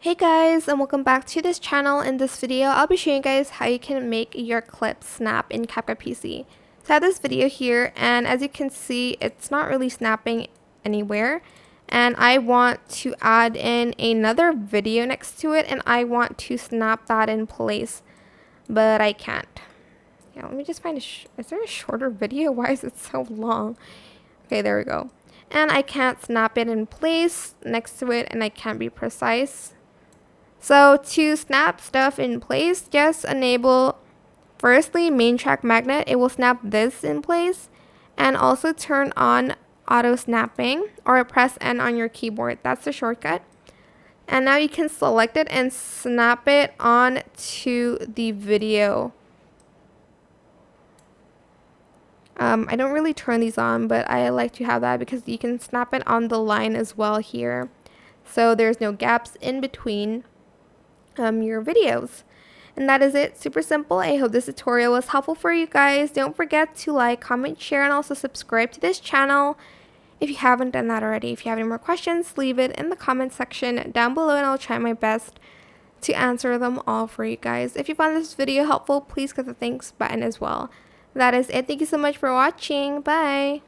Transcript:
Hey guys, and welcome back to this channel. In this video, I'll be showing you guys how you can make your clip snap in CapCut PC. So I have this video here, and as you can see, it's not really snapping anywhere. And I want to add in another video next to it, and I want to snap that in place, but I can't. Yeah, let me just find is there a shorter video? Why is it so long? Okay, there we go. And I can't snap it in place next to it, and I can't be precise. So to snap stuff in place, just enable firstly main track magnet. It will snap this in place, and also turn on auto snapping or press N on your keyboard. That's the shortcut. And now you can select it and snap it on to the video. I don't really turn these on, but I like to have that because you can snap it on the line as well here. So there's no gaps in between your videos. And that is it. Super simple. I hope this tutorial was helpful for you guys. Don't forget to like, comment, share, and also subscribe to this channel if you haven't done that already. If you have any more questions, leave it in the comment section down below, and I'll try my best to answer them all for you guys. If you found this video helpful, please click the thanks button as well. That is it. Thank you so much for watching. Bye.